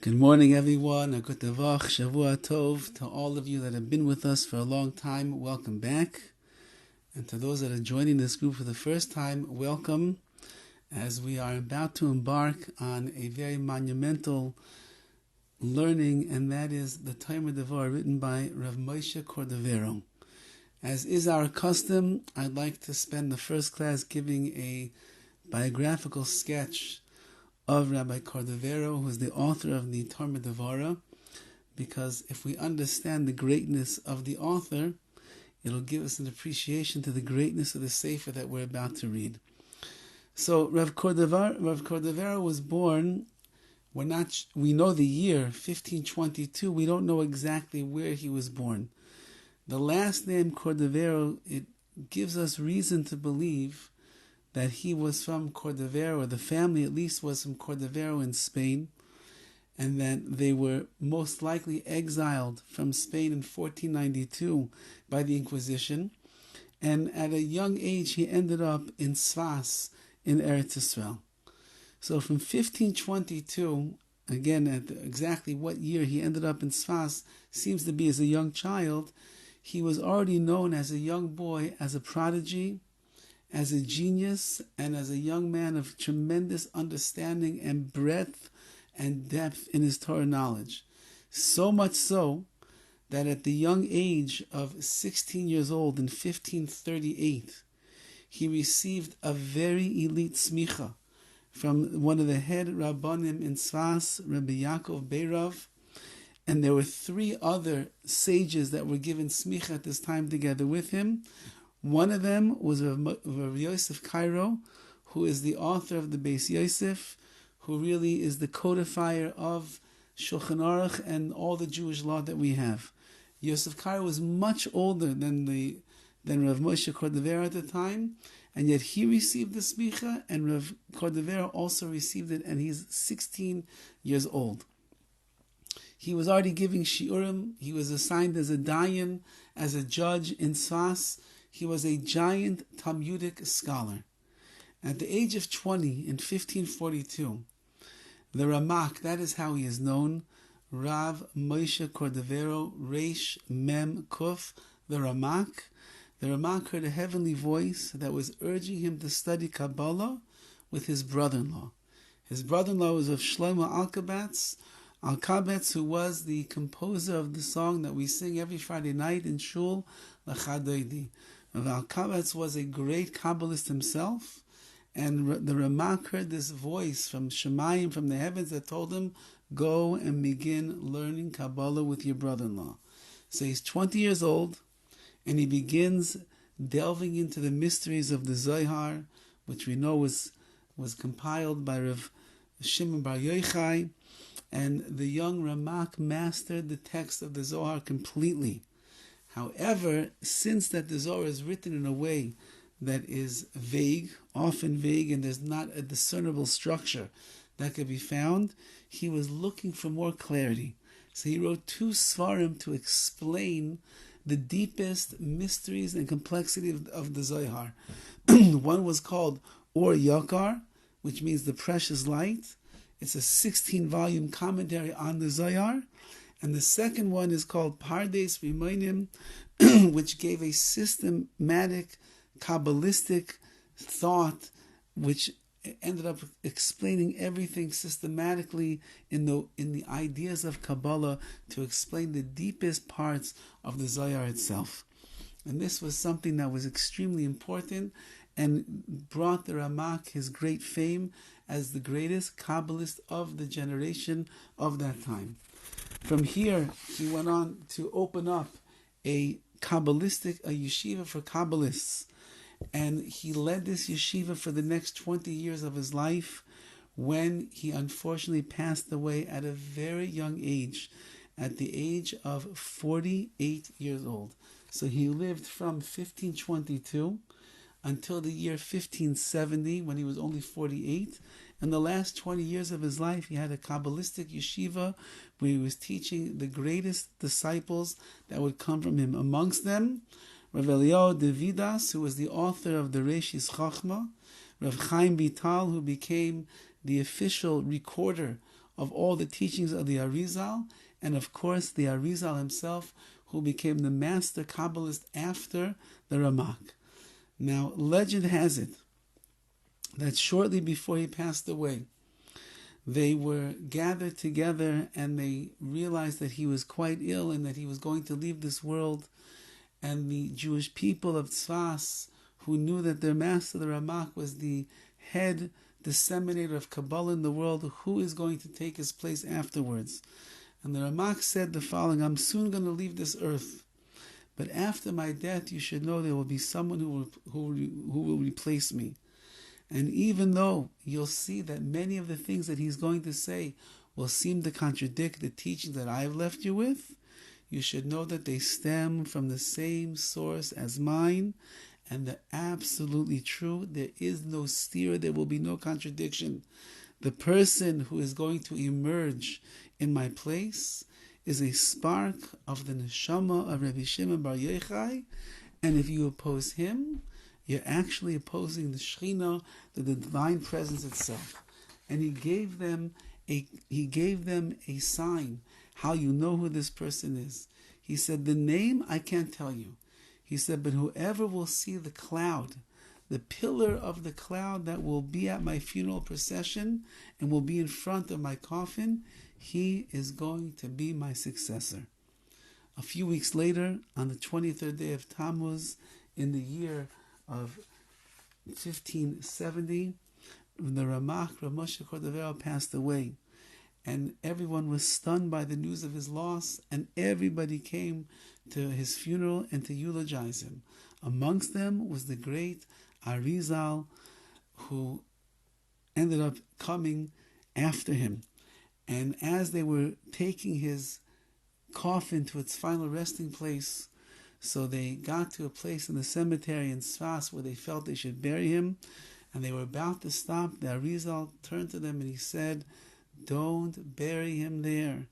Good morning, everyone. A good DEVORAH, Shavua Tov. To all of you that have been with us for a long time, welcome back. And to those that are joining this group for the first time, welcome, as we are about to embark on a very monumental learning, and that is the DEVORAH written by Rav Moshe Cordavero. As is our custom, I'd like to spend the first class giving a biographical sketch of Rabbi Cordavero, who is the author of the DEVORAH, because if we understand the greatness of the author, it'll give us an appreciation to the greatness of the Sefer that we're about to read. So Rav Cordavero was born, we know the year, 1522, we don't know exactly where he was born. The last name Cordavero, it gives us reason to believe that he was from Cordavero, or the family at least was from Cordavero in Spain, and that they were most likely exiled from Spain in 1492 by the Inquisition, and at a young age he ended up in Sfas in Eretz Yisrael. So from 1522, again at exactly what year he ended up in Sfas seems to be as a young child. He was already known as a young boy as a prodigy, as a genius, and as a young man of tremendous understanding and breadth and depth in his Torah knowledge. So much so that at the young age of 16 years old in 1538, he received a very elite smicha from one of the head rabbanim in Sfas, Rabbi Rav, and there were three other sages that were given smicha at this time together with him. One of them was Rav Yosef Cairo, who is the author of the Beis Yosef, who really is the codifier of Shulchan Aruch and all the Jewish law that we have. Yosef Cairo was much older than Rav Moshe Cordavero at the time, and yet he received the smicha, and Rav Cordavero also received it, and he's 16 years old. He was already giving shiurim. He was assigned as a dayan, as a judge in Sfas. He was a giant Talmudic scholar. At the age of 20, in 1542, the RAMAK, that is how he is known, Rav Moshe Cordavero, Reish Mem Kuf, the RAMAK. The RAMAK heard a heavenly voice that was urging him to study Kabbalah with his brother-in-law. His brother-in-law was of Shlomo Alkabetz, who was the composer of the song that we sing every Friday night in Shul, L'Chadoidi. Rav Alkabetz was a great Kabbalist himself, and the RAMAK heard this voice from Shemayim, from the heavens, that told him, go and begin learning Kabbalah with your brother-in-law. So he's 20 years old, and he begins delving into the mysteries of the Zohar, which we know was compiled by Rav Shimon Bar Yochai, and the young RAMAK mastered the text of the Zohar completely. However, since that the Zohar is written in a way that is vague, often vague, and there's not a discernible structure that could be found, he was looking for more clarity. So he wrote two svarim to explain the deepest mysteries and complexity of the Zohar. One was called Or Yakar, which means the precious light. It's a 16-volume commentary on the Zohar. And the second one is called Pardes Rimonim, which gave a systematic, Kabbalistic thought, which ended up explaining everything systematically in the ideas of Kabbalah to explain the deepest parts of the Zohar itself. And this was something that was extremely important and brought the RAMAK his great fame as the greatest Kabbalist of the generation of that time. From here, he went on to open up a yeshiva for Kabbalists. And he led this yeshiva for the next 20 years of his life, when he unfortunately passed away at a very young age, at the age of 48 years old. So he lived from 1522 until the year 1570, when he was only 48. In the last 20 years of his life, he had a Kabbalistic yeshiva where he was teaching the greatest disciples that would come from him. Amongst them, Rav Dovid, who was the author of the Reshis Chachma, Rav Chaim Vital, who became the official recorder of all the teachings of the Arizal, and of course the Arizal himself, who became the master Kabbalist after the Ramak. Now, legend has it that shortly before he passed away, they were gathered together and they realized that he was quite ill and that he was going to leave this world. And the Jewish people of Tzfas, who knew that their master, the Ramak, was the head disseminator of Kabbalah in the world, who is going to take his place afterwards. And the Ramak said the following: I'm soon going to leave this earth, but after my death you should know there will be someone who will replace me. And even though you'll see that many of the things that he's going to say will seem to contradict the teaching that I've left you with, you should know that they stem from the same source as mine, and they're absolutely true. There is no steer, there will be no contradiction. The person who is going to emerge in my place is a spark of the neshama of Rabbi Shimon Bar Yochai, and if you oppose him, you're actually opposing the Shekhinah, the divine presence itself. And he gave them a sign, how you know who this person is. He said, the name I can't tell you. He said, but whoever will see the cloud, the pillar of the cloud that will be at my funeral procession and will be in front of my coffin, he is going to be my successor. A few weeks later, on the 23rd day of Tammuz, in the year of 1570, the RAMAK, Rav Moshe Cordavero, passed away. And everyone was stunned by the news of his loss, and everybody came to his funeral and to eulogize him. Amongst them was the great Arizal, who ended up coming after him. And as they were taking his coffin to its final resting place, so they got to a place in the cemetery in Tzfas where they felt they should bury him, and they were about to stop. The Arizal turned to them and he said, don't bury him there.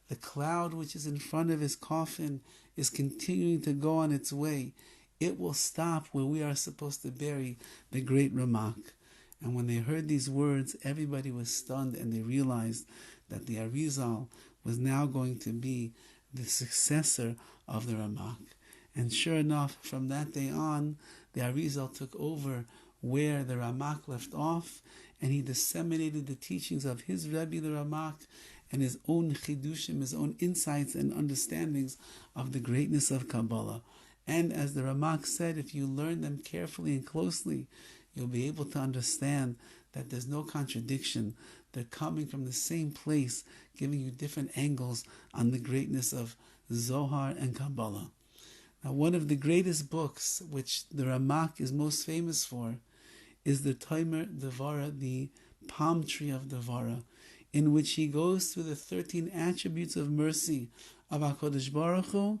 The cloud which is in front of his coffin is continuing to go on its way. It will stop where we are supposed to bury the great Ramak. And when they heard these words, everybody was stunned, and they realized that the Arizal was now going to be the successor of the Ramak. And sure enough, from that day on, the Arizal took over where the Ramak left off, and he disseminated the teachings of his Rabbi, the Ramak, and his own chidushim, his own insights and understandings of the greatness of Kabbalah. And as the Ramak said, if you learn them carefully and closely, you'll be able to understand that there's no contradiction. They're coming from the same place, giving you different angles on the greatness of Zohar and Kabbalah. Now, one of the greatest books, which the Ramak is most famous for, is the DEVORAH, the palm tree of DEVORAH, in which he goes through the 13 attributes of mercy of HaKadosh Baruch Hu,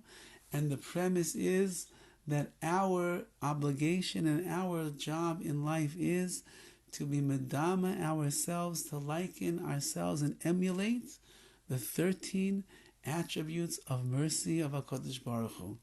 and the premise is that our obligation and our job in life is to be medama ourselves, to liken ourselves and emulate the 13 attributes of mercy of HaKadosh Baruch Hu.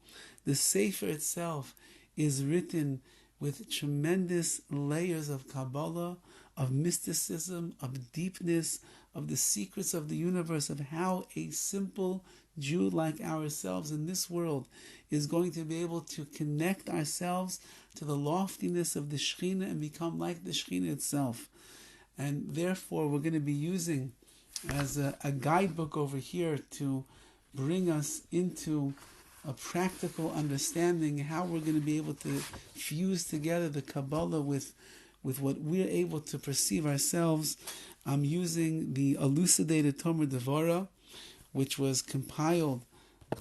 The Sefer itself is written with tremendous layers of Kabbalah, of mysticism, of deepness, of the secrets of the universe, of how a simple Jew like ourselves in this world is going to be able to connect ourselves to the loftiness of the Shekhinah and become like the Shekhinah itself. And therefore we're going to be using as a guidebook over here to bring us into a practical understanding how we're going to be able to fuse together the Kabbalah with what we're able to perceive ourselves. I'm using the elucidated Tomer DEVORAH, which was compiled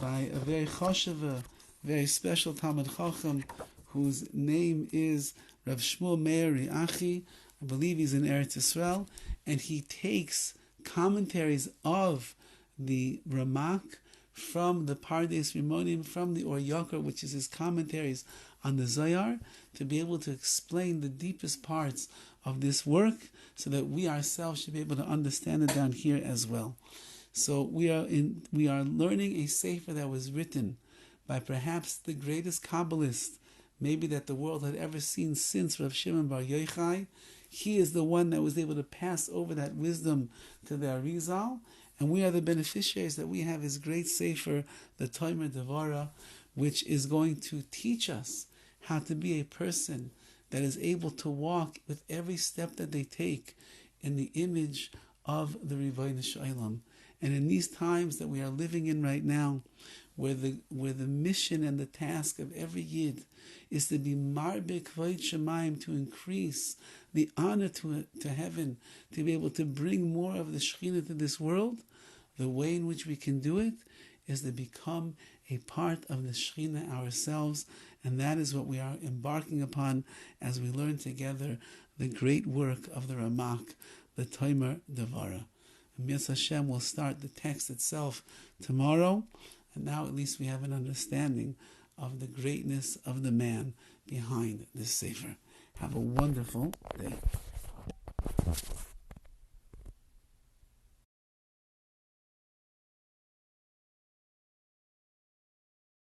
by a very choshev, very special Talmid Chacham, whose name is Rav Shmuel Meir Riachi. I believe he's in Eretz Yisrael, and he takes commentaries of the Ramak from the Pardes Rimonim, from the Or Yakar, which is his commentaries on the Zohar, to be able to explain the deepest parts of this work, so that we ourselves should be able to understand it down here as well. So we are learning a sefer that was written by perhaps the greatest Kabbalist maybe that the world had ever seen since Rav Shimon Bar Yochai. He is the one that was able to pass over that wisdom to the Arizal, and we are the beneficiaries that we have his great sefer, the DEVORAH, which is going to teach us how to be a person that is able to walk with every step that they take in the image of the Ribono Shel Olam. And in these times that we are living in right now, where the mission and the task of every Yid is to be marbe kvod shemaim, to increase the honor to heaven, to be able to bring more of the Shekhinah to this world, the way in which we can do it is to become a part of the Shekhinah ourselves, and that is what we are embarking upon as we learn together the great work of the Ramak, the DEVORAH. And Mi'ez Hashem will start the text itself tomorrow, and now at least we have an understanding of the greatness of the man behind this sefer. Have a wonderful day.